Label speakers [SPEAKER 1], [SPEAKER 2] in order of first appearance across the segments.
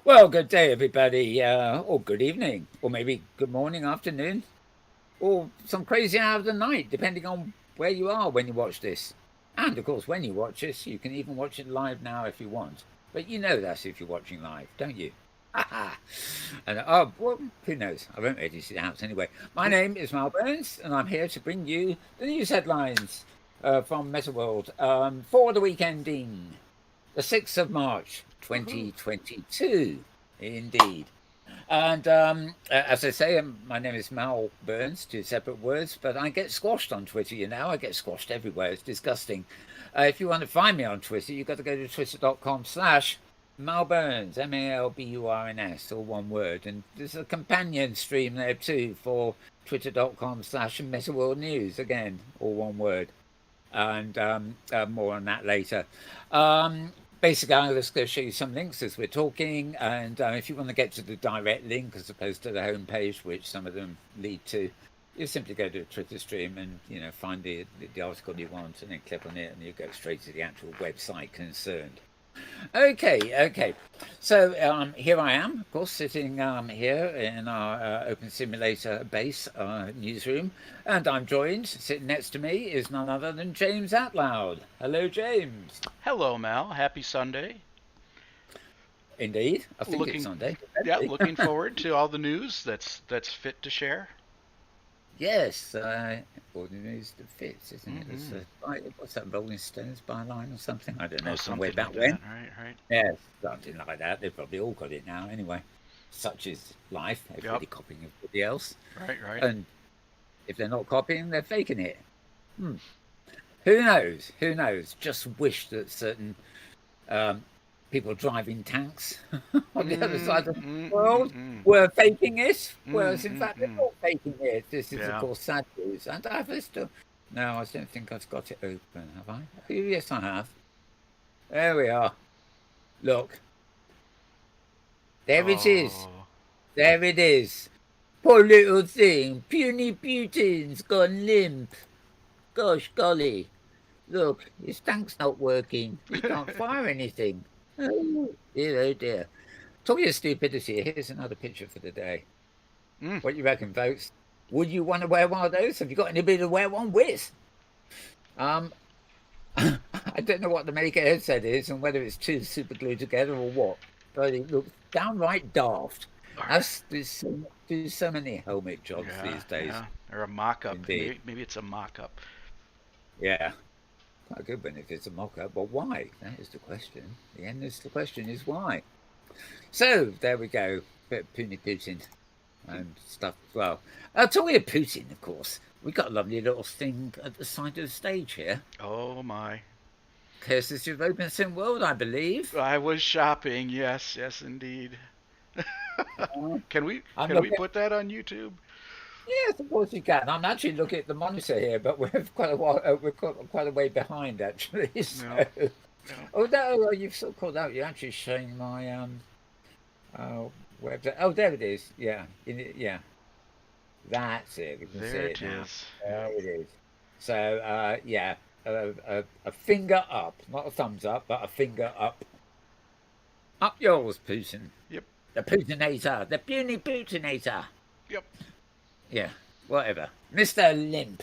[SPEAKER 1] Well, good day, everybody, or good evening, or maybe good morning, afternoon, or some crazy hour of the night, depending on where you are when you watch this. And of course, when you watch this, you can even watch it live now if you want. But you know that's if you're watching live, don't you? And well, who knows? I won't edit it out anyway. My name is Mal Burns, and I'm here to bring you the news headlines from Metaworld for the week ending the 6th of March, 2022. Indeed. And as I say, my name is Mal Burns, two separate words, but I get squashed on Twitter, I get squashed everywhere. It's disgusting. If you want to find me on Twitter, you've got to go to twitter.com/Mal Burns, Malburns, all one word. And there's a companion stream there too for twitter.com/Metaworld News, again, all one word. And more on that later. Basically, I'm just going to show you some links as we're talking, and if you want to get to the direct link as opposed to the homepage, which some of them lead to, you simply go to a Twitter stream and find the article you want, and then click on it, and you go straight to the actual website concerned. Okay. So here I am, of course, sitting here in our Open Simulator base newsroom, and I'm joined, sitting next to me is none other than James Atlloud. Hello, James.
[SPEAKER 2] Hello, Mal. Happy Sunday.
[SPEAKER 1] Indeed, I think it's Sunday.
[SPEAKER 2] Looking forward to all the news that's fit to share.
[SPEAKER 1] Yes, all the news that fits, isn't it? It's what's that, Rolling Stones byline or something? I don't know, somewhere back
[SPEAKER 2] like
[SPEAKER 1] when.
[SPEAKER 2] Right.
[SPEAKER 1] Yes, something like that. They've probably all got it now anyway. Such is life. Everybody copying everybody else.
[SPEAKER 2] Right.
[SPEAKER 1] And if they're not copying, they're faking it. Who knows? Just wish that certain people driving tanks on the other side of the world were faking it, whereas in fact they're not faking it. This is, of course, sad news. And I've still... No, I don't think I've got it open, have I? Oh, yes, I have. There we are. Look. There it is. There it is. Poor little thing. Puny Putin's gone limp. Gosh golly. Look, his tank's not working. He can't fire anything. Oh dear. Talking of stupidity, here's another picture for the day. What do you reckon, folks? Would you want to wear one of those? Have you got anybody to wear one with? I don't know what the maker headset is and whether it's two super glued together or what, but it looks downright daft. As do so many helmet jobs these days.
[SPEAKER 2] Yeah. Or a mock-up. Maybe it's a mock-up.
[SPEAKER 1] Yeah. Quite a good one if it's a mock-up, but why? That is the question. The end of the question is why. So, there we go. Bit of Putin and stuff as well. Talking of Putin, of course, we got a lovely little thing at the side of the stage here.
[SPEAKER 2] Oh, my.
[SPEAKER 1] Courtesy of Open Sim World, I believe.
[SPEAKER 2] I was shopping, yes, indeed. Can we put that on YouTube?
[SPEAKER 1] Yes, of course you can. I'm actually looking at the monitor here, but we're quite a way behind actually. So. No. Oh no, you've sort of called out. You're actually showing my website. Oh, there it is. Yeah, yeah. That's it. We can see it now. There it is. So yeah, a finger up, not a thumbs up, but a finger up. Up yours, Putin.
[SPEAKER 2] Yep.
[SPEAKER 1] The Putinator, the puny Putinator.
[SPEAKER 2] Yep.
[SPEAKER 1] Yeah, whatever. Mr. Limp.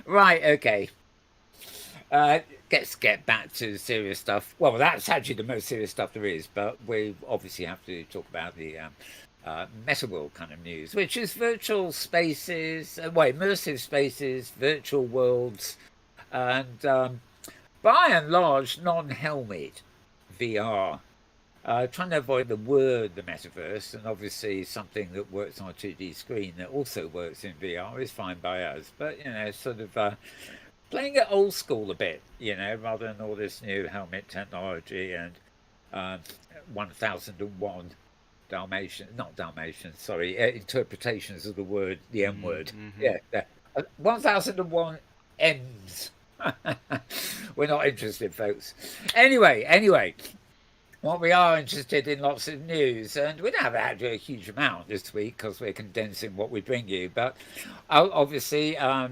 [SPEAKER 1] Right, okay. Let's get back to the serious stuff. Well, that's actually the most serious stuff there is, but we obviously have to talk about the Metaworld kind of news, which is virtual spaces, immersive spaces, virtual worlds, and by and large, non-helmet VR. Trying to avoid the word the metaverse, and obviously something that works on a 2D screen that also works in VR is fine by us. But, sort of playing it old school a bit, rather than all this new helmet technology and 1001 interpretations of the word, the M word. Yeah, 1001 M's. We're not interested, folks. Anyway. What we are interested in lots of news, and we don't have actually a huge amount this week because we're condensing what we bring you. But obviously, I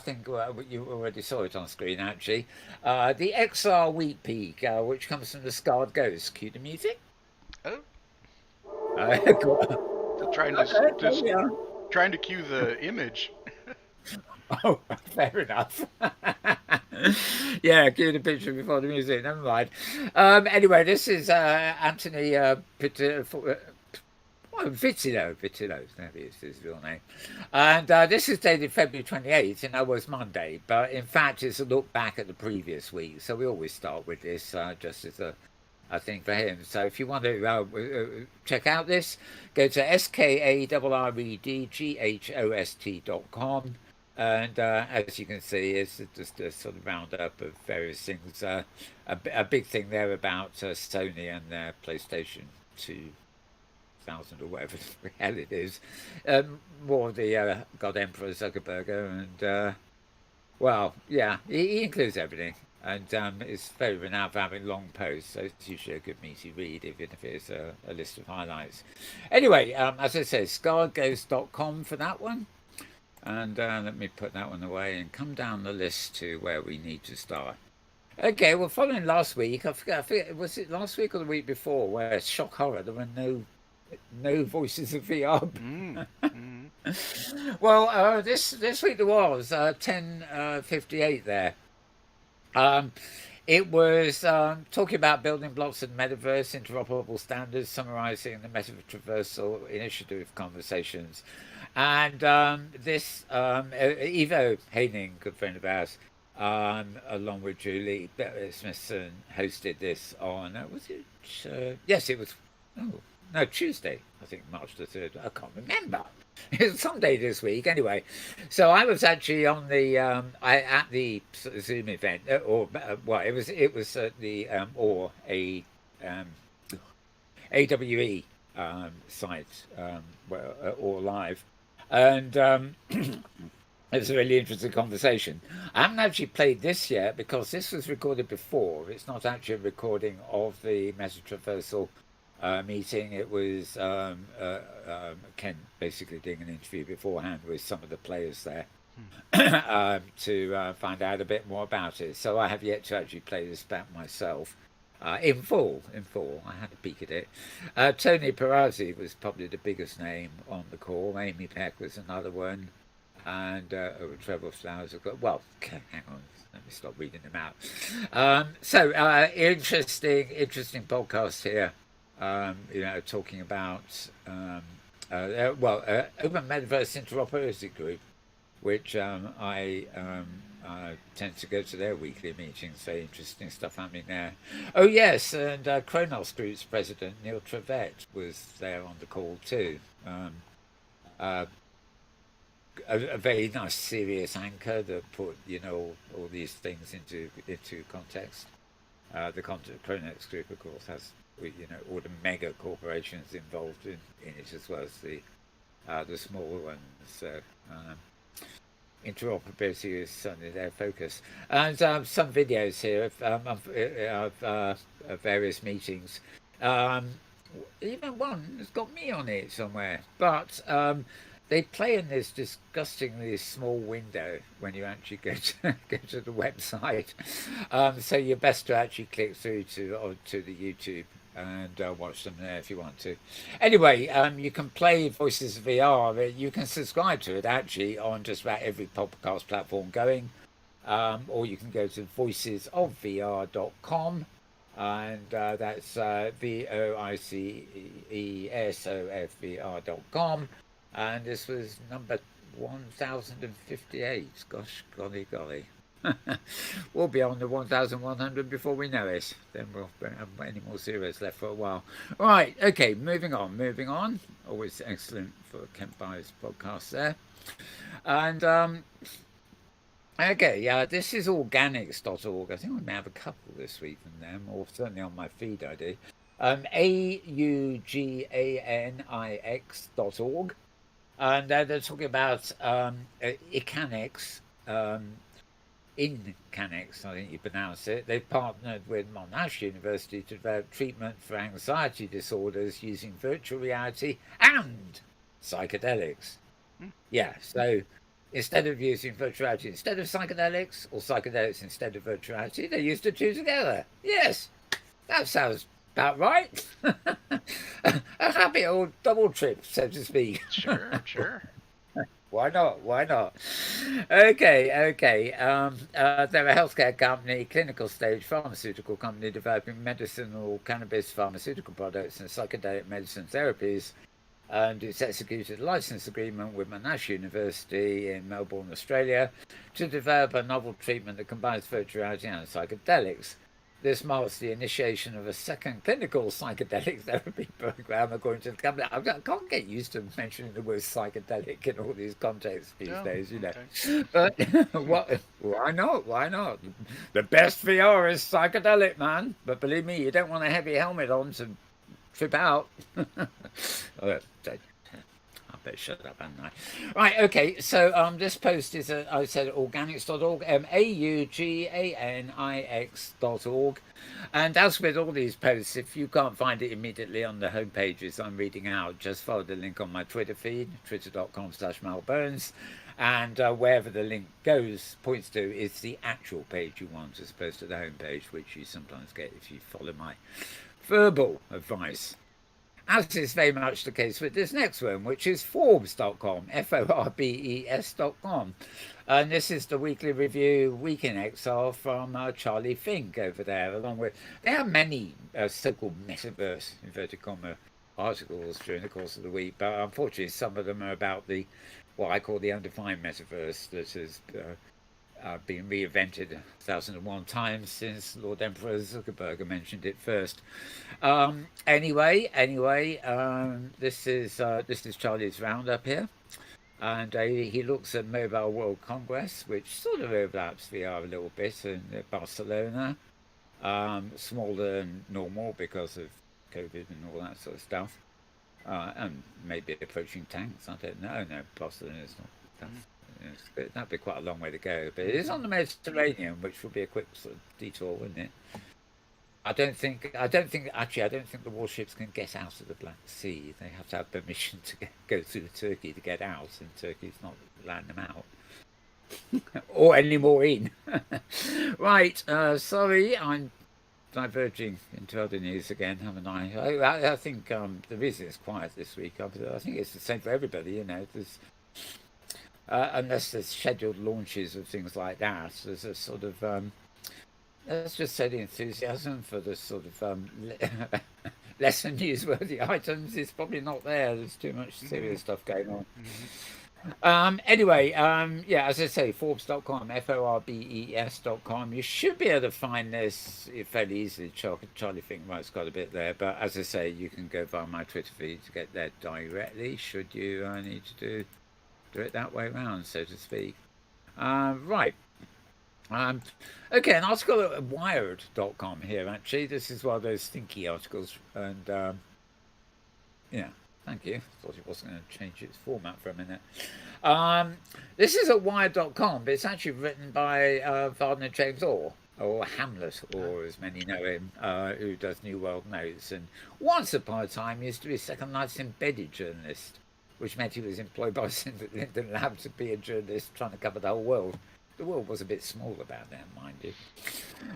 [SPEAKER 1] think you already saw it on screen actually. The XR Week Peak, which comes from the Scarred Ghost. Cue the music.
[SPEAKER 2] Oh. Trying to
[SPEAKER 1] There
[SPEAKER 2] just
[SPEAKER 1] we are.
[SPEAKER 2] trying to cue the image.
[SPEAKER 1] Oh, fair enough. Yeah, cue the picture before the music. Never mind. Anyway, this is Anthony Vitilo. Vitilo, that is his real name. And this is dated February 28th, and that was Monday. But in fact, it's a look back at the previous week. So we always start with this just as a thing for him. So if you want to check out this, go to skaredghost.com. And as you can see, it's just a sort of roundup of various things. A big thing there about Sony and their PlayStation 2000 or whatever the hell it is. More of the God Emperor Zuckerberger. And, well, yeah, he includes everything. And it's very renowned for having long posts, so it's usually a good meaty read, even if it's a list of highlights. Anyway, as I said, scarghost.com for that one. And let me put that one away and come down the list to where we need to start. Okay, well, following last week, I forget, was it last week or the week before, where shock horror, there were no voices of VR. Well, this week there was 10:58 there. It was talking about building blocks of the metaverse, interoperable standards, summarizing the metaversal initiative conversations. And this, Evo Haining, good friend of ours, along with Julie Smithson, hosted this on, was it? Yes, it was, oh, no, Tuesday, I think, March the 3rd. I can't remember. It was someday this week, anyway. So I was actually on the at the Zoom event, or well, it was at the AWE site, or live, and it was a really interesting conversation. I haven't actually played this yet because this was recorded before. It's not actually a recording of the Metatraversal meeting. It was Ken basically doing an interview beforehand with some of the players there to find out a bit more about it. So I have yet to actually play this back myself in full. I had a peek at it. Tony Perazzi was probably the biggest name on the call. Amy Peck was another one. And Trevor Flowers. Well, hang on. Let me stop reading them out. So interesting podcast here. Talking about Open Metaverse Interoperability Group, which I tend to go to their weekly meetings. Very interesting stuff happening there. Oh yes, and Kronos Group's president Neil Trevett was there on the call too. A very nice, serious anchor that put all these things into context. The Kronos Group, of course, has all the mega corporations involved in it, as well as the smaller ones. So interoperability is certainly their focus. And some videos here of various meetings. Even one has got me on it somewhere, but they play in this disgustingly small window when you actually go to the website. So you're best to actually click through to the YouTube and watch them there if you want to. Anyway, you can play Voices of VR. You can subscribe to it actually on just about every podcast platform going, or you can go to voicesofvr.com, and that's voicesofvr.com. And this was number 1058. Gosh, golly. We'll be on the 1100 before we know it. Then we'll have any more zeros left for a while. Right, okay, moving on. Always excellent for Kent Byers' podcast there. And okay, yeah, this is organics.org. I think we may have a couple this week from them, or certainly on my feed I do. auganix.org. And they're talking about Icanix, Incanix, I think you pronounce it. They've partnered with Monash University to develop treatment for anxiety disorders using virtual reality and psychedelics. Yeah, so instead of using virtual reality instead of psychedelics, or psychedelics instead of virtual reality, they used the two together. Yes, that sounds about right. a happy old double trip, so to speak.
[SPEAKER 2] Sure, sure.
[SPEAKER 1] Why not? Why not? Okay. They're a healthcare company, clinical stage pharmaceutical company developing medicinal cannabis pharmaceutical products and psychedelic medicine therapies. And it's executed a license agreement with Monash University in Melbourne, Australia, to develop a novel treatment that combines virtual reality and psychedelics. This marks the initiation of a second clinical psychedelic therapy program, according to the company. I can't get used to mentioning the word psychedelic in all these contexts these
[SPEAKER 2] Oh,
[SPEAKER 1] days, you know.
[SPEAKER 2] okay.
[SPEAKER 1] But what? Why not? Why not? The best VR is psychedelic, man. But believe me, you don't want a heavy helmet on to trip out. Oh, I better shut up, haven't I? Right, okay, so this post is, I said organics.org, auganix.org. And as with all these posts, if you can't find it immediately on the home pages I'm reading out, just follow the link on my Twitter feed, twitter.com/Mal Burns. And wherever the link points to, is the actual page you want, as opposed to the home page, which you sometimes get if you follow my verbal advice. As is very much the case with this next one, which is Forbes.com, Forbes.com. And this is the weekly review, Week in Exile from Charlie Fink over there, along with, there are many so-called metaverse, inverted comma, articles during the course of the week, but unfortunately some of them are about what I call the undefined metaverse that has been reinvented 1,001 times since Lord Emperor Zuckerberg mentioned it first. Anyway, this is Charlie's roundup here, and he looks at Mobile World Congress, which sort of overlaps VR a little bit in Barcelona, smaller than normal because of COVID and all that sort of stuff, and maybe approaching tanks. I don't know. No, Barcelona is not. That'd be quite a long way to go, but it is on the Mediterranean, which would be a quick sort of detour, wouldn't it? I don't think the warships can get out of the Black Sea. They have to have permission to go through Turkey to get out, and Turkey's not letting them out. Or any more in. Right, sorry, I'm diverging into other news again, haven't I? I think the reason it's quiet this week, I think it's the same for everybody, you know. There's unless there's scheduled launches of things like that, there's a sort of let's just say the enthusiasm for the sort of lesser newsworthy items is probably not there. There's too much serious stuff going on. Anyway, yeah, as I say, Forbes.com, Forbes.com. You should be able to find this fairly easily. Charlie Fink writes quite a bit there, but as I say, you can go via my Twitter feed to get there directly. Should you need to do it that way around, so to speak. Right. Okay, an article at Wired.com here, actually. This is one of those stinky articles. And, yeah, thank you. Thought it wasn't going to change its format for a minute. This is at Wired.com, but it's actually written by Varner James Orr, or Hamlet Orr, as many know him, who does New World Notes. And once upon a time, he used to be Second Night's embedded journalist, which meant he was employed by Linden Lab to be a journalist trying to cover the whole world. The world was a bit small about that, mind you.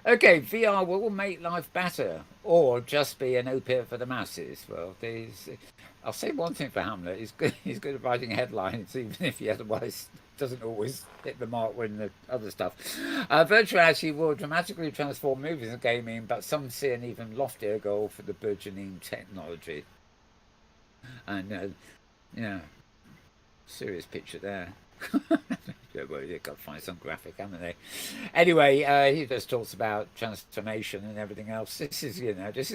[SPEAKER 1] Okay, VR will make life better, or just be an opiate for the masses. Well, I'll say one thing for Hamlet: he's good at writing headlines, even if he otherwise doesn't always hit the mark when the other stuff. Virtual reality will dramatically transform movies and gaming, but some see an even loftier goal for the burgeoning technology. And yeah, serious picture there. Well, they've got to find some graphic, haven't they? Anyway, he just talks about transformation and everything else. This is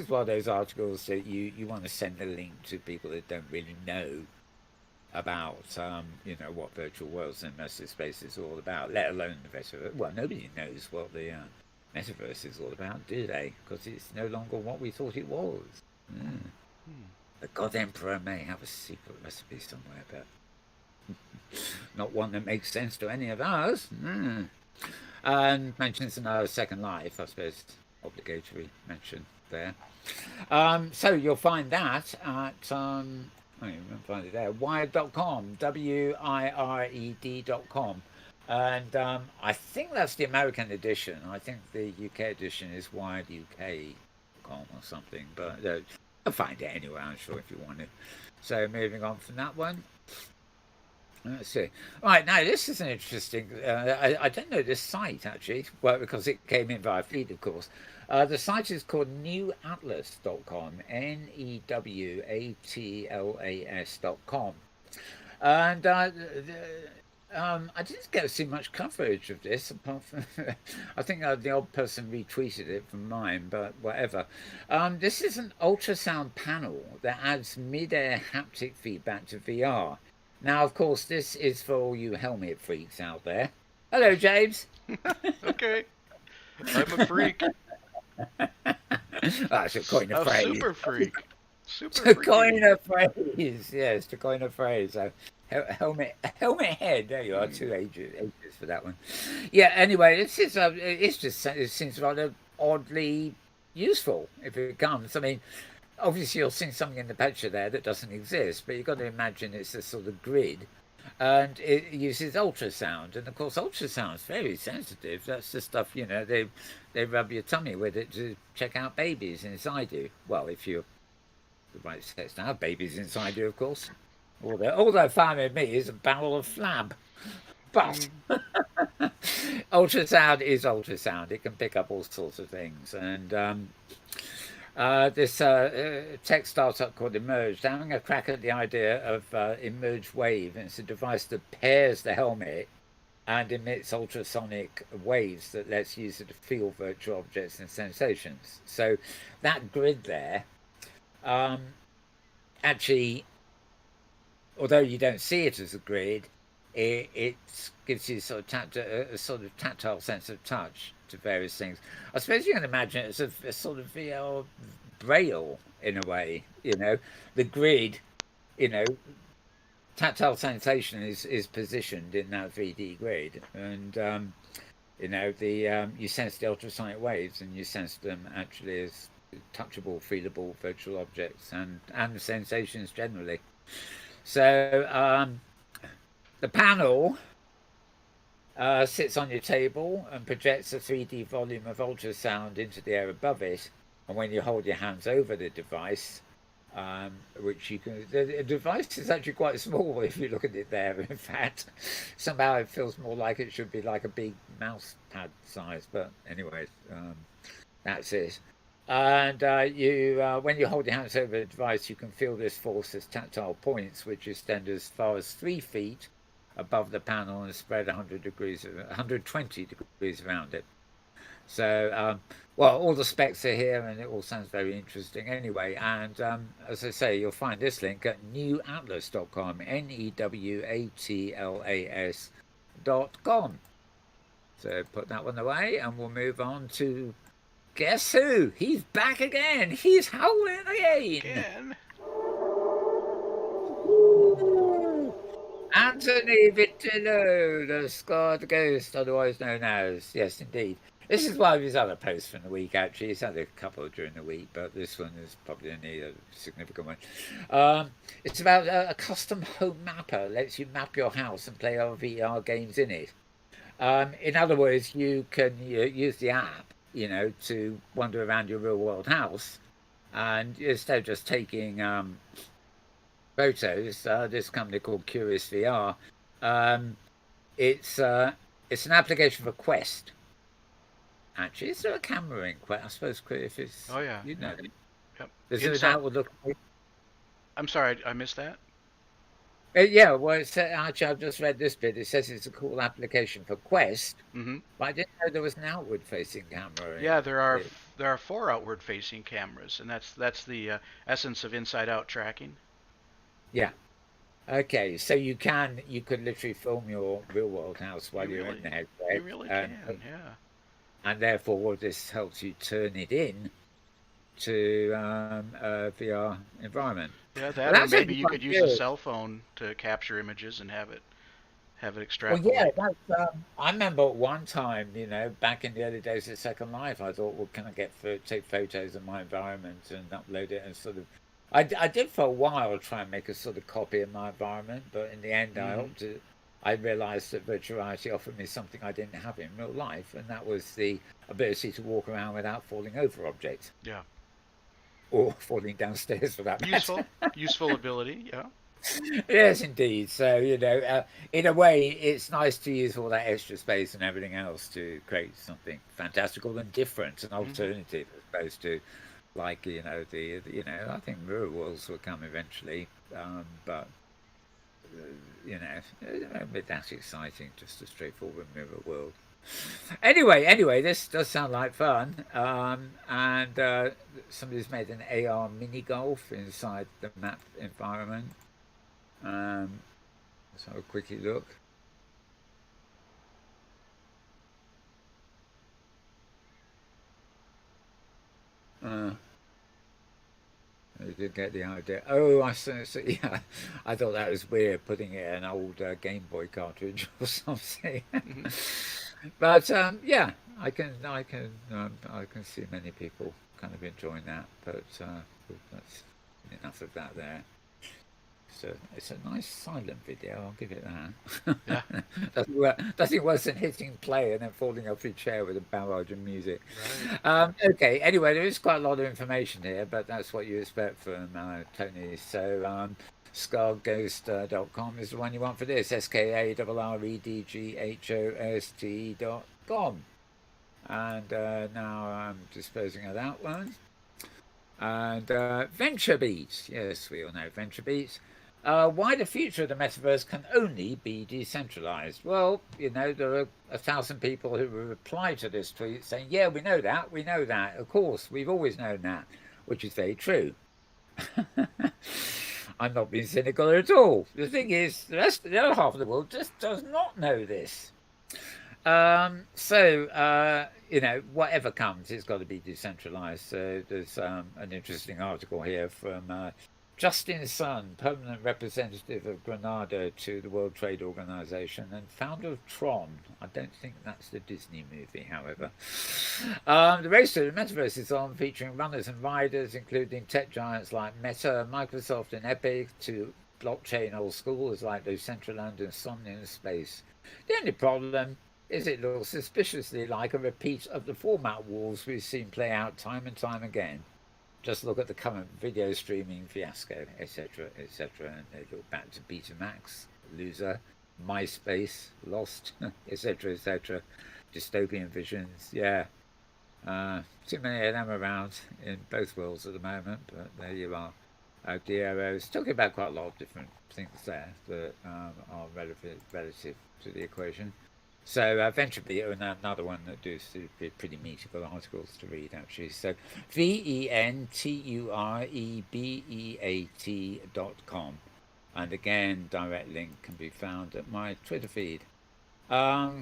[SPEAKER 1] one of those articles that you want to send a link to people that don't really know about, what virtual worlds and immersive space is all about, let alone the metaverse. Well, nobody knows what the metaverse is all about, do they? Because it's no longer what we thought it was. The God Emperor may have a secret recipe somewhere, but not one that makes sense to any of us. And mentions another Second Life, I suppose, obligatory mention there. So you'll find that at find it there, Wired.com, Wired.com. And I think that's the American edition. I think the UK edition is Wired UK.com or something. But I'll find it anyway, I'm sure, if you want to. So moving on from that one. Let's see. Right, now this is an interesting. I don't know this site actually, well, because it came in via feed, of course. The site is called newatlas.com, newatlas.com. And I didn't get to see much coverage of this, apart from I think the odd person retweeted it from mine, but whatever. This is an ultrasound panel that adds mid-air haptic feedback to VR. Now, of course, this is for all you helmet freaks out there. Hello, James.
[SPEAKER 2] Okay. I'm a freak.
[SPEAKER 1] I should coin a phrase.
[SPEAKER 2] Super freak. Super
[SPEAKER 1] To
[SPEAKER 2] freaky.
[SPEAKER 1] coin a phrase, yes, to coin a phrase. So, helmet head. There you are. 2 ages for that one. Yeah. Anyway, it's just it seems rather oddly useful if it comes. I mean, obviously you're seeing something in the picture there that doesn't exist, but you've got to imagine it's a sort of grid, and it uses ultrasound, and of course ultrasound's very sensitive. That's the stuff they rub your tummy with it to check out babies inside you. Well, if you're the right sex to have babies inside you, of course. Although fine with me is a barrel of flab. But ultrasound is ultrasound. It can pick up all sorts of things. And this tech startup called Emerge, they're having a crack at the idea of Emerge Wave. And it's a device that pairs the helmet and emits ultrasonic waves that lets users to feel virtual objects and sensations. So that grid there, actually, although you don't see it as a grid, it gives you a sort of tactile sense of touch to various things. I suppose you can imagine it as a sort of VR braille in a way. The grid, tactile sensation is positioned in that 3D grid, and you sense the ultrasonic waves, and you sense them actually as touchable, feelable virtual objects and sensations generally. So the panel sits on your table and projects a 3D volume of ultrasound into the air above it. And when you hold your hands over the device, which you can, the device is actually quite small if you look at it there. In fact, somehow it feels more like it should be like a big mouse pad size. But anyways, that's it. And when you hold your hands over the device, you can feel this force as tactile points, which extend as far as 3 feet above the panel and spread 120 degrees around it. So, well, all the specs are here, and it all sounds very interesting anyway. And as I say, you'll find this link at newatlas.com, newatlas.com. So put that one away, and we'll move on to guess who? He's back again. He's howling again. Anthony Vittillo, the scarred ghost, otherwise known as. Yes, indeed. This is one of his other posts from the week, actually. He's had a couple during the week, but this one is probably only a significant one. It's about a custom home mapper. Lets you map your house and play other VR games in it. In other words, you can use the app, to wander around your real-world house. And instead of just taking photos, this company called Curious VR, it's an application for Quest. Actually, is there a camera in Quest? I suppose if it's...
[SPEAKER 2] Oh, yeah.
[SPEAKER 1] You know.
[SPEAKER 2] Yep.
[SPEAKER 1] Is it an outward look?
[SPEAKER 2] I'm sorry, I missed that.
[SPEAKER 1] Yeah, well, actually, I've just read this bit. It says it's a cool application for Quest, but I didn't know there was an outward-facing camera.
[SPEAKER 2] Yeah, there are 4 outward-facing cameras, and that's the essence of inside-out tracking.
[SPEAKER 1] Yeah. Okay, so you could literally film your real-world house while you're in there.
[SPEAKER 2] You really can, yeah.
[SPEAKER 1] And therefore, this helps you turn it in to a VR environment.
[SPEAKER 2] Yeah, that, or maybe you could use a cell phone to capture images and have it extrapolate.
[SPEAKER 1] Well, yeah, I remember one time, back in the early days of Second Life, I thought, well, can I take photos of my environment and upload it and sort of... I did for a while try and make a sort of copy of my environment, but in the end, I realised that virtual reality offered me something I didn't have in real life, and that was the ability to walk around without falling over objects.
[SPEAKER 2] Yeah.
[SPEAKER 1] or falling downstairs for that matter.
[SPEAKER 2] Useful ability. Yeah.
[SPEAKER 1] Yes, indeed. So, in a way, it's nice to use all that extra space and everything else to create something fantastical and different, an
[SPEAKER 2] Hmm.
[SPEAKER 1] alternative, as opposed to, like, I think mirror worlds will come eventually, but, a bit that exciting, just a straightforward mirror world. Anyway, this does sound like fun. And somebody's made an AR mini golf inside the map environment. Um, let's have a quickie look. Uh, you did get the idea. Oh, I see. Yeah, I thought that was weird putting it in an old Game Boy cartridge or something.
[SPEAKER 2] Hmm.
[SPEAKER 1] But yeah, I can see many people kind of enjoying that. But that's enough of that there. So it's a nice silent video. I'll give it
[SPEAKER 2] Yeah.
[SPEAKER 1] that. Nothing worse than hitting play and then falling off your chair with a barrage of music.
[SPEAKER 2] Right.
[SPEAKER 1] Okay. Anyway, there is quite a lot of information here, but that's what you expect from Tony. So scarredghost.com is the one you want for this. SKARREDGHOST.com. And now I'm disposing of that one. And Venture Beats. Yes, we all know Venture Beats. Why the future of the metaverse can only be decentralized. Well, there are 1,000 people who will reply to this tweet saying, yeah, we know that. Of course, we've always known that, which is very true. I'm not being cynical at all. The thing is, the other half of the world just does not know this. Whatever comes, it's got to be decentralized. So there's an interesting article here from Justin Sun, permanent representative of Grenada to the World Trade Organization and founder of Tron. I don't think that's the Disney movie, however. The race to the metaverse is on, featuring runners and riders, including tech giants like Meta, Microsoft, and Epic, to blockchain old schools like Decentraland and Somnium Space. The only problem is it looks suspiciously like a repeat of the format wars we've seen play out time and time again. Just look at the current video streaming fiasco, etc., etc., and they look back to Betamax, Loser, MySpace, Lost, etc., etc., dystopian visions. Yeah, too many of them around in both worlds at the moment, but there you are. DRO's talking about quite a lot of different things there that are relative to the equation. So VentureBeat are another one that does pretty meatical articles to read, actually. So VentureBeat.com. And again, direct link can be found at my Twitter feed. All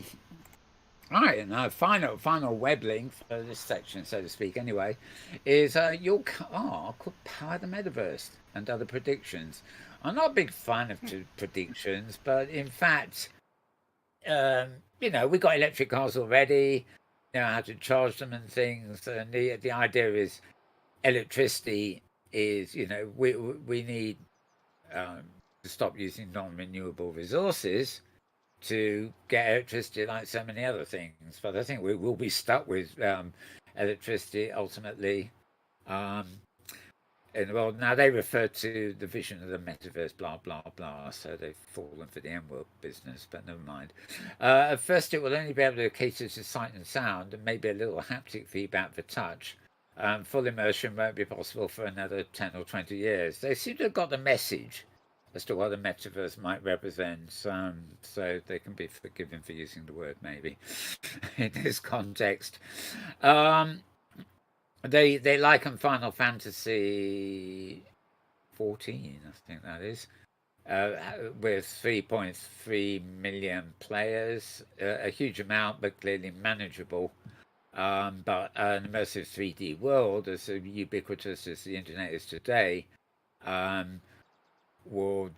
[SPEAKER 1] right, now final web link for this section, so to speak, anyway, is your car could power the metaverse and other predictions. I'm not a big fan of predictions, but in fact, we got electric cars already, how to charge them and things. And the idea is electricity is, we need to stop using non-renewable resources to get electricity like so many other things. But I think we will be stuck with electricity ultimately. Um, and well, now they refer to the vision of the metaverse, blah blah blah. So they've fallen for the M-word business, but never mind. At first, it will only be able to cater to sight and sound, and maybe a little haptic feedback for touch. Full immersion won't be possible for another 10 or 20 years. They seem to have got the message as to what the metaverse might represent, so they can be forgiven for using the word maybe in this context. They liken Final Fantasy 14, I think that is, with 3.3 million players, a huge amount, but clearly manageable. But an immersive 3D world, as ubiquitous as the internet is today, would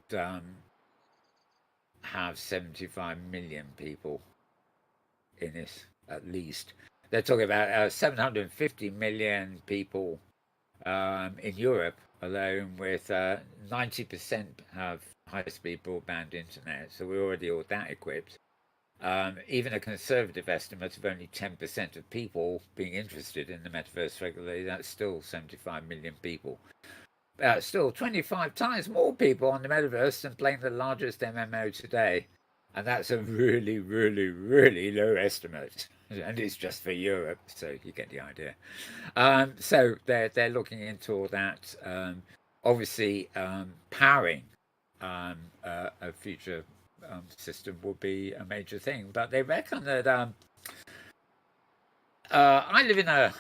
[SPEAKER 1] have 75 million people in it, at least. They're talking about 750 million people in Europe alone, with 90% have high-speed broadband internet. So we're already all that equipped. even a conservative estimate of only 10% of people being interested in the metaverse regularly, that's still 75 million people. Still 25 times more people on the metaverse than playing the largest MMO today. And that's a really, really, really low estimate. And it's just for Europe, so you get the idea. So they're looking into all that. Obviously, powering a future system will be a major thing. But they reckon that I live in a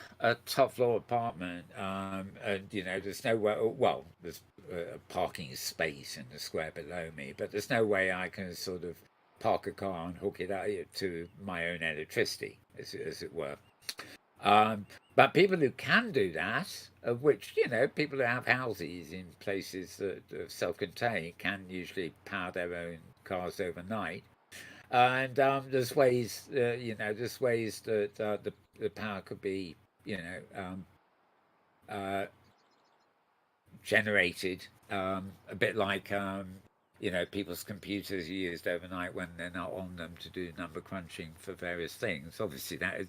[SPEAKER 1] top floor apartment, and there's nowhere. Well, there's a parking space in the square below me, but there's no way I can sort of park a car and hook it out to my own electricity, as it were. But people who can do that, of which people who have houses in places that are self-contained, can usually power their own cars overnight. And there's ways, there's ways that the power could be, generated a bit like people's computers are used overnight when they're not on them to do number crunching for various things. Obviously, that is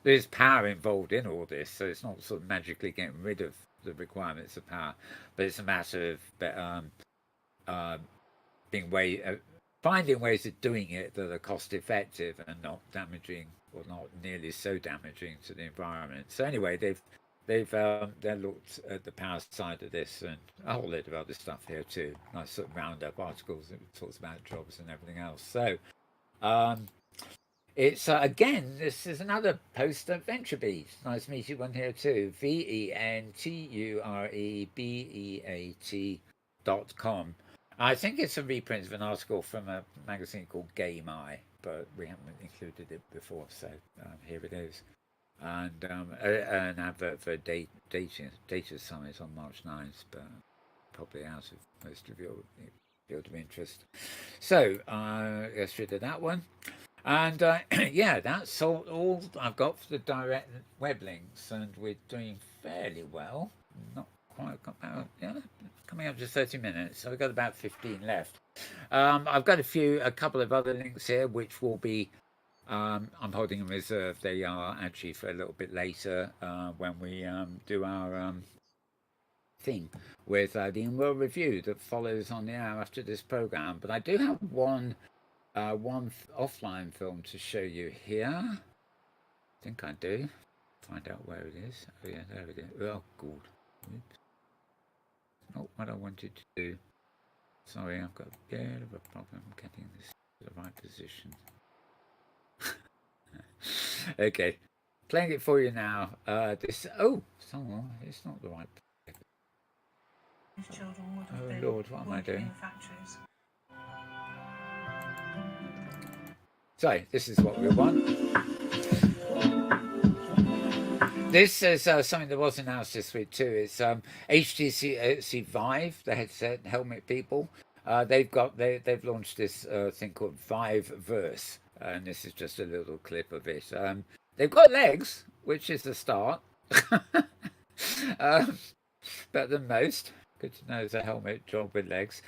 [SPEAKER 1] there's power involved in all this, so it's not sort of magically getting rid of the requirements of power, but it's a matter of finding ways of doing it that are cost effective and not damaging or not nearly so damaging to the environment. So anyway, they've looked at the power side of this and a whole lot of other stuff here too. Nice sort of roundup articles that talks about jobs and everything else. So it's again, this is another post at VentureBeat. Nice meeting one here too. VentureBeat.com. I think it's a reprint of an article from a magazine called Game Eye, but we haven't included it before, so here it is. And an advert for data summit on March 9th, but probably out of most of your field of interest. So get rid of that one. And yeah, that's all I've got for the direct web links, and we're doing fairly well. Not quite about, coming up to 30 minutes, so we've got about 15 left. I've got a couple of other links here, which will be I'm holding in reserve. They are actually for a little bit later when we do our thing with the InWorld review that follows on the hour after this program. But I do have one offline film to show you here. I think I do. Find out where it is. Oh yeah, there it is. Oh good. Oops. Not what I wanted to do. Sorry, I've got a bit of a problem getting this to the right position. Okay, playing it for you now. It's not the right. Oh Lord, what am I doing? Sorry, this is what we want. This is something that was announced this week too. It's HTC Vive, the headset helmet people. They've launched this thing called Viveverse. And this is just a little clip of it. They've got legs, which is the start. Better than most. Good to know there's a helmet job with legs.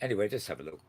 [SPEAKER 1] Anyway, just have a look.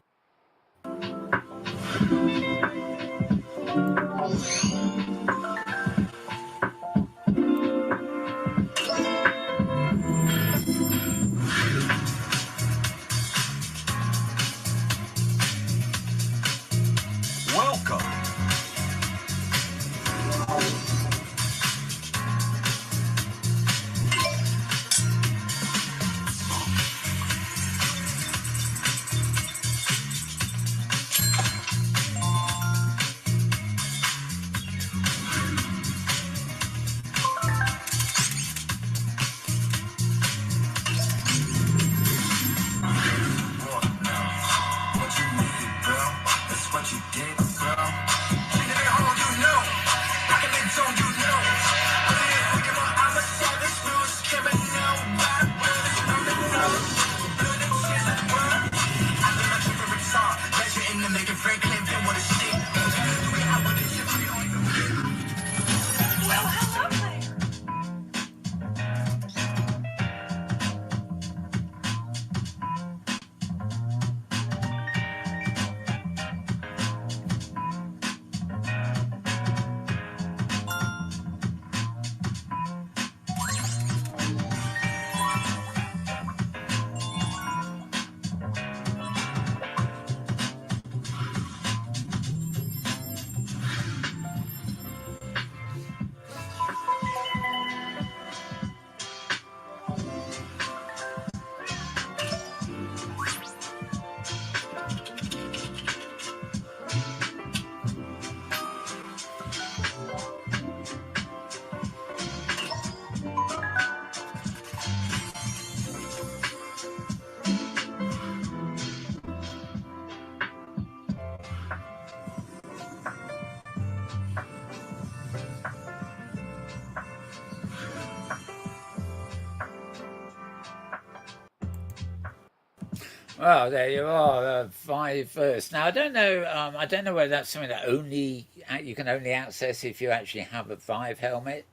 [SPEAKER 1] Well, there you are, Vive first. Now, I don't know whether that's something that only you can only access if you actually have a Vive helmet,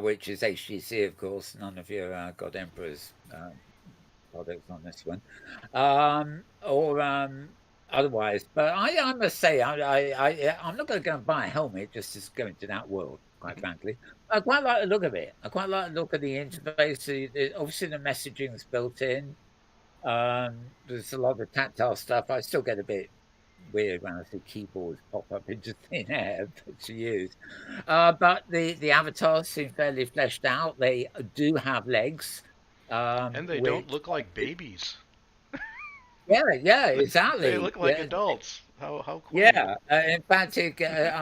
[SPEAKER 1] which is HTC, of course. None of your God Emperor's products on this one, or otherwise. But I must say, I'm not going to go and buy a helmet just to go into that world. Quite frankly, I quite like the look of it. I quite like the look of the interface. Obviously, the messaging's built in. There's a lot of tactile stuff. I still get a bit weird when I see keyboards pop up into thin air to use. But the avatars seem fairly fleshed out. They do have legs,
[SPEAKER 2] And they don't
[SPEAKER 1] which
[SPEAKER 2] look like babies.
[SPEAKER 1] yeah,
[SPEAKER 2] They
[SPEAKER 1] exactly.
[SPEAKER 2] look like
[SPEAKER 1] Yeah,
[SPEAKER 2] adults. How quaint.
[SPEAKER 1] yeah. In fact,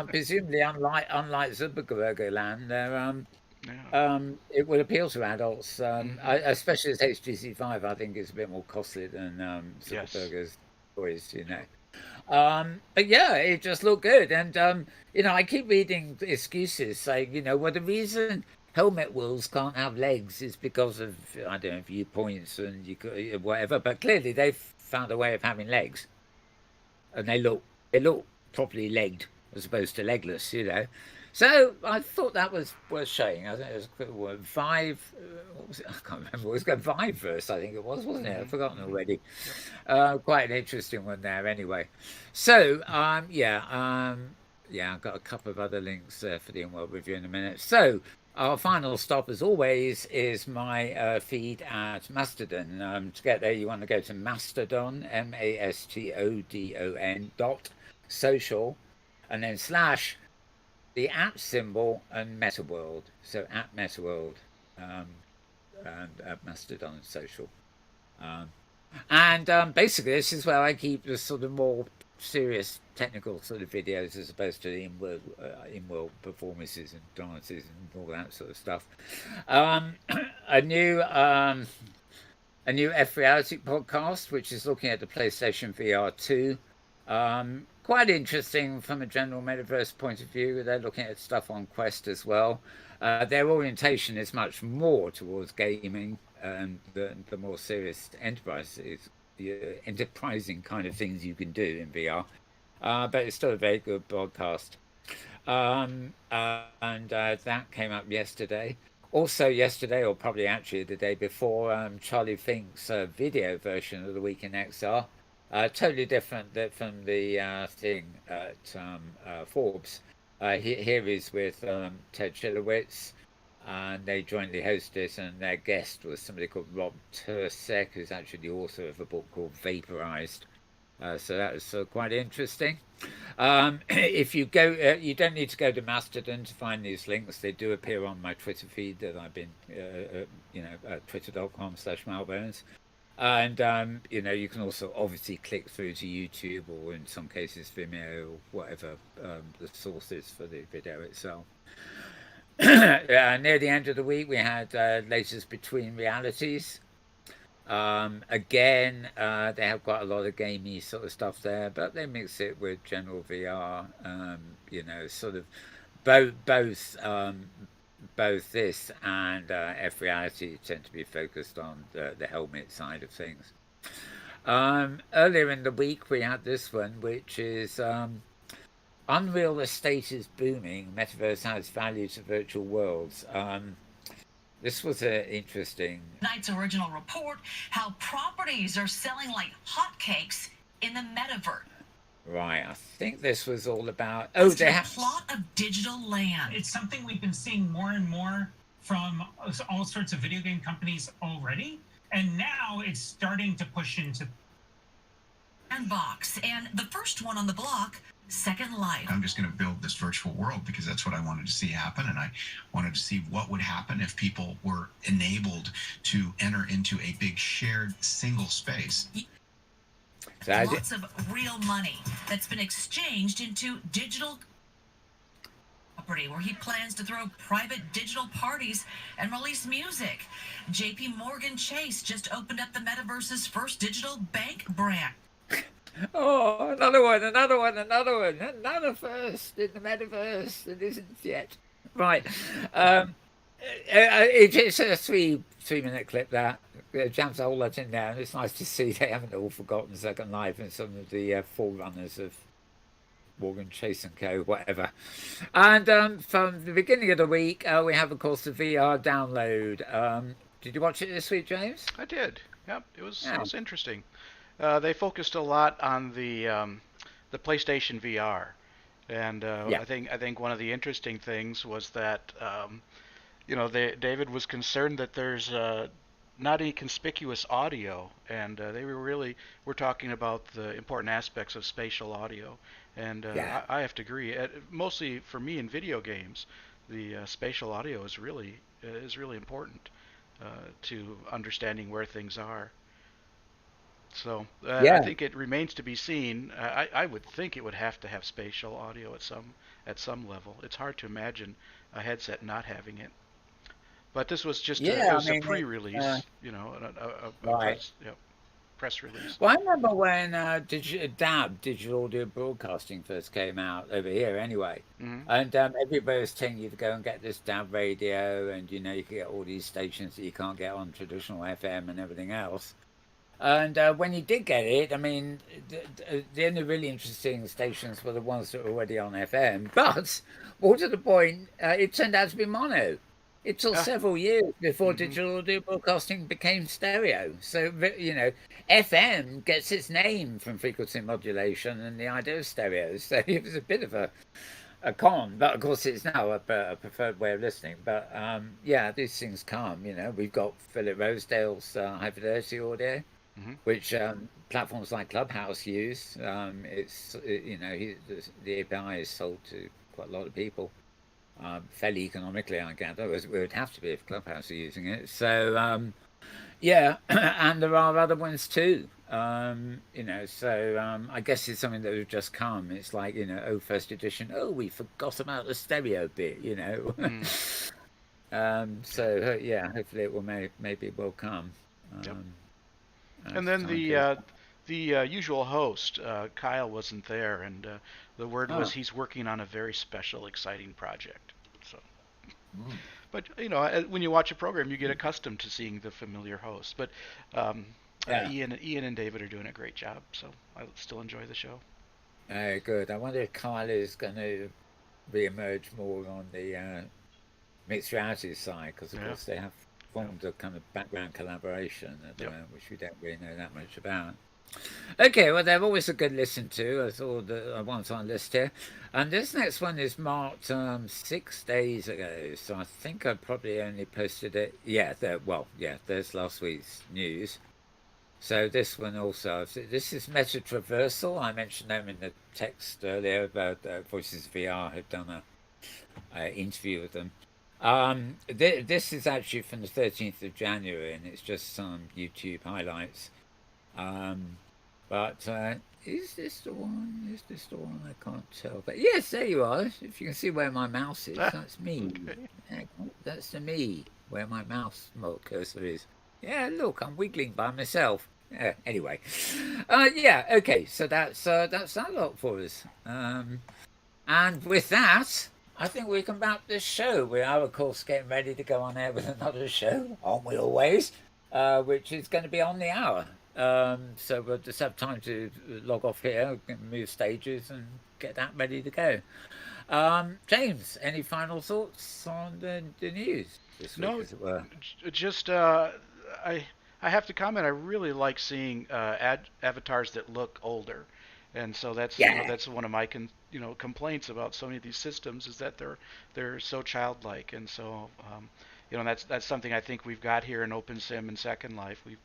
[SPEAKER 1] presumably unlike Zuckerberg land,
[SPEAKER 2] Yeah.
[SPEAKER 1] it would appeal to adults,
[SPEAKER 2] Hmm.
[SPEAKER 1] especially as HTC Vive. I think is a bit more costly than
[SPEAKER 2] Yes.
[SPEAKER 1] Zuckerberg's toys, you know. But yeah, it just looked good, and I keep reading excuses saying, well, the reason helmet wheels can't have legs is because of I don't know viewpoints and whatever. But clearly, they've found a way of having legs, and they look properly legged as opposed to legless, So I thought that was worth showing. I think it was a quick word. Vive, what was it? I can't remember. It was going Vive first, I think it was, wasn't it? I've
[SPEAKER 2] Hmm.
[SPEAKER 1] forgotten
[SPEAKER 2] Hmm.
[SPEAKER 1] already.
[SPEAKER 2] Yep.
[SPEAKER 1] Quite an interesting one there, anyway. So yeah, I've got a couple of other links for the InWorld review in a minute. So our final stop, as always, is my feed at Mastodon. To get there, you want to go to Mastodon, Mastodon.social, and then slash the at symbol and Metaworld. So at Metaworld um, and Mastodon and social. Um, and basically, this is where I keep the sort of more serious technical sort of videos as opposed to the in-world performances and dances and all that sort of stuff. Um, a new a new F Reality podcast, which is looking at the PlayStation VR 2. Quite interesting from a general metaverse point of view. They're looking at stuff on Quest as well. Their orientation is much more towards gaming and the more serious enterprises, enterprising kind of things you can do in VR. But it's still a very good broadcast. And that came up yesterday. Also, yesterday, or probably actually the day before, Charlie Fink's video version of the Week in XR, totally different from the thing at Forbes. Here is with Ted Shilowitz, and they jointly hosted, and their guest was somebody called Rob Tursek, who's actually the author of a book called Vaporized. So that was quite interesting. If you go, you don't need to go to Mastodon to find these links. They do appear on my Twitter feed that I've been, twitter.com/Mal Burns. And, you can also obviously click through to YouTube or in some cases Vimeo or whatever the source is for the video itself. Near the end of the week, we had latest Between Realities. Again, they have quite a lot of gamey sort of stuff there, but they mix it with general VR. Sort of both this and F Reality tend to be focused on the helmet side of things. Earlier in the week, we had this one, which is Unreal Estate is booming. Metaverse adds value to virtual worlds. This was interesting.
[SPEAKER 3] Tonight's original report: how properties are selling like hotcakes in the metaverse.
[SPEAKER 1] Right, I think this was all about.
[SPEAKER 3] It's a plot of digital land.
[SPEAKER 4] It's something we've been seeing more and more from all sorts of video game companies already, and now it's starting to push into
[SPEAKER 3] Sandbox, and the first one on the block, Second Life.
[SPEAKER 5] I'm just going to build this virtual world because that's what I wanted to see happen, and I wanted to see what would happen if people were enabled to enter into a big shared single space.
[SPEAKER 3] Lots of real money that's been exchanged into digital property, where he plans to throw private digital parties and release music. JP Morgan Chase just opened up the metaverse's first digital bank branch.
[SPEAKER 1] Oh, another first in the metaverse that isn't yet. Right. It's a three-minute clip that jams a whole lot in there, and it's nice to see they haven't all forgotten Second Life and some of the forerunners of Morgan Chase and Co. Whatever. And from the beginning of the week, we have of course the VR download. Did you watch it this week, James?
[SPEAKER 2] I did. Yep, it was
[SPEAKER 1] Yeah.
[SPEAKER 2] it was interesting. They focused a lot on the PlayStation VR, and
[SPEAKER 1] Yeah.
[SPEAKER 2] I think one of the interesting things was that David was concerned that there's not any conspicuous audio, and they were talking about the important aspects of spatial audio, and
[SPEAKER 1] Yeah.
[SPEAKER 2] I have to agree. Mostly for me in video games, the spatial audio is really important to understanding where things are. So I
[SPEAKER 1] Yeah.
[SPEAKER 2] think it remains to be seen. I would think it would have to have spatial audio at some level. It's hard to imagine a headset not having it. But this was just it
[SPEAKER 1] Yeah. I
[SPEAKER 2] was a
[SPEAKER 1] mean,
[SPEAKER 2] pre-release, a
[SPEAKER 1] right.
[SPEAKER 2] press release.
[SPEAKER 1] Well, I remember when Digital Audio Broadcasting, first came out over here anyway.
[SPEAKER 2] Hmm.
[SPEAKER 1] And everybody was telling you to go and get this DAB radio, and you can get all these stations that you can't get on traditional FM and everything else. And when you did get it, I mean, the only really interesting stations were the ones that were already on FM. But more to the point, it turned out to be mono. It took
[SPEAKER 2] Ah,
[SPEAKER 1] several years before
[SPEAKER 2] hmm.
[SPEAKER 1] digital audio broadcasting became stereo. So, FM gets its name from frequency modulation and the idea of stereo. So it was a bit of a con, but of course it's now a preferred way of listening. But yeah, these things come. We've got Philip Rosedale's high fidelity audio,
[SPEAKER 2] Hmm.
[SPEAKER 1] which platforms like Clubhouse use. The API is sold to quite a lot of people, fairly economically, I gather, as it would have to be if Clubhouse are using it. So yeah, and there are other ones too. So I guess it's something that would just come. It's like first edition. Oh, we forgot about the stereo bit.
[SPEAKER 2] Mm.
[SPEAKER 1] So yeah, hopefully it will maybe will come.
[SPEAKER 2] Yep.
[SPEAKER 1] Um,
[SPEAKER 2] And
[SPEAKER 1] as
[SPEAKER 2] then
[SPEAKER 1] time goes.
[SPEAKER 2] the usual host, Kyle, wasn't there, and the word was
[SPEAKER 1] Oh,
[SPEAKER 2] he's working on a very special, exciting project. So,
[SPEAKER 1] mm,
[SPEAKER 2] but when you watch a program, you get accustomed to seeing the familiar host. But um,
[SPEAKER 1] yeah.
[SPEAKER 2] Ian and David are doing a great job, so I still enjoy the show.
[SPEAKER 1] Good. I wonder if Kyle is going to re-emerge more on the mixed reality side, because of
[SPEAKER 2] Yeah.
[SPEAKER 1] course they have formed a kind of background collaboration at the
[SPEAKER 2] Yep.
[SPEAKER 1] moment, which we don't really know that much about. Okay, well, they're always a good listen to. That's all the ones on the list here. And this next one is marked 6 days ago, so I think I probably only posted it. Yeah, there's last week's news. So this one also, this is Meta Traversal. I mentioned them in the text earlier about Voices VR have done a interview with them. This is actually from the 13th of January, and it's just some YouTube highlights. Um, but is this the one? Is this the one? I can't tell. But yes, there you are. If you can see where my mouse is,
[SPEAKER 2] Ah,
[SPEAKER 1] that's me.
[SPEAKER 2] okay.
[SPEAKER 1] Yeah, that's the me where my mouse cursor is. Yeah, look, I'm wiggling by myself. Anyway, yeah, okay. So that's that lot for us. And with that, I think we can wrap this show. We are, of course, getting ready to go on air with another show, aren't we always? Which is going to be on the hour. So we'll just have time to log off here, move stages, and get that ready to go. James, any final thoughts on the news this week,
[SPEAKER 2] No,
[SPEAKER 1] as it were?
[SPEAKER 2] just I have to comment. I really like seeing avatars that look older, and so
[SPEAKER 1] Yeah,
[SPEAKER 2] that's one of my complaints about so many of these systems is that they're so childlike, and so that's something I think we've got here in OpenSim and Second Life. We've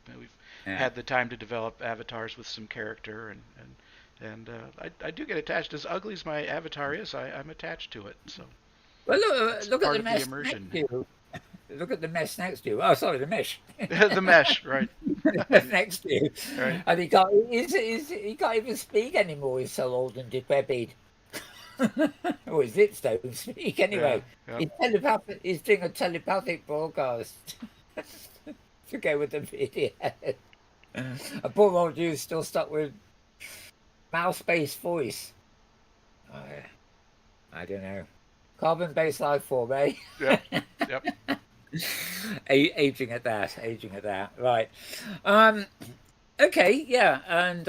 [SPEAKER 1] yeah.
[SPEAKER 2] had the time to develop avatars with some character, and I do get attached. As ugly as my avatar is, I'm attached to it. So
[SPEAKER 1] Well,
[SPEAKER 2] it's
[SPEAKER 1] look at
[SPEAKER 2] part
[SPEAKER 1] the
[SPEAKER 2] of the
[SPEAKER 1] mess next
[SPEAKER 2] immersion.
[SPEAKER 1] to you. Look at the mess next to you. Oh, sorry, the mesh.
[SPEAKER 2] The mesh, right?
[SPEAKER 1] Next to you.
[SPEAKER 2] Right.
[SPEAKER 1] And he can't even speak anymore. He's so old and decrepit. Or his lips don't speak
[SPEAKER 2] Yeah.
[SPEAKER 1] anyway.
[SPEAKER 2] Yeah.
[SPEAKER 1] He's doing a telepathic broadcast to go with the video. A poor old dude still stuck with mouse-based voice. I don't know. Carbon-based life form, eh?
[SPEAKER 2] Yep. Yep.
[SPEAKER 1] Aging at that. Right. Okay. Yeah. And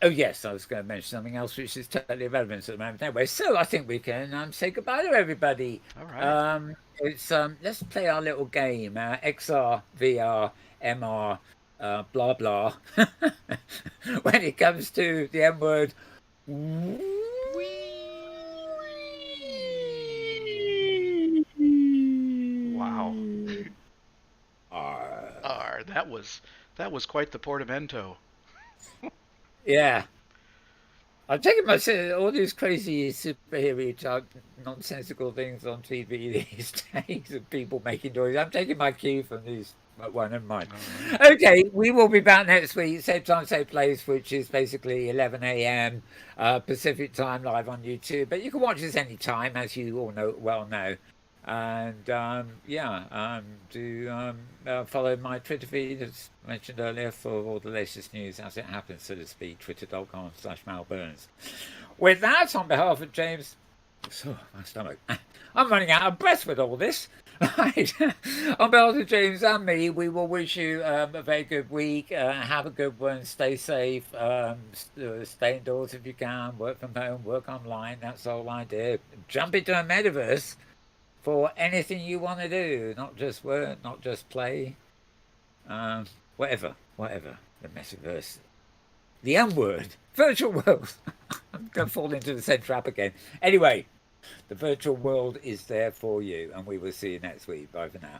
[SPEAKER 1] oh yes, I was going to mention something else which is totally irrelevant at the moment. Anyway, so I think we can say goodbye to everybody.
[SPEAKER 2] All right.
[SPEAKER 1] It's let's play our little game. XR, VR, MR, blah blah. When it comes to the M word.
[SPEAKER 2] Wow.
[SPEAKER 1] R.
[SPEAKER 2] That was quite the portamento.
[SPEAKER 1] Yeah. I'm taking my all these crazy superhero type nonsensical things on TV these days of people making noise. I'm taking my cue from these. Well, never mind. Okay, we will be back next week, same time, same place, which is basically 11 a.m. Pacific time, live on YouTube. But you can watch us anytime, as you all know. And do follow my Twitter feed, as mentioned earlier, for all the latest news as it happens, so to speak. Twitter.com/Mal Burns. With that, on behalf of James, my stomach, I'm running out of breath with all this. Right. On behalf of James and me, we will wish you a very good week. Have a good one. Stay safe. Stay indoors if you can. Work from home. Work online. That's the whole idea. Jump into a metaverse for anything you want to do. Not just work. Not just play. Whatever. The metaverse. The M word. Virtual world. I'm going to fall into the same trap again. Anyway. The virtual world is there for you, and we will see you next week. Bye for now.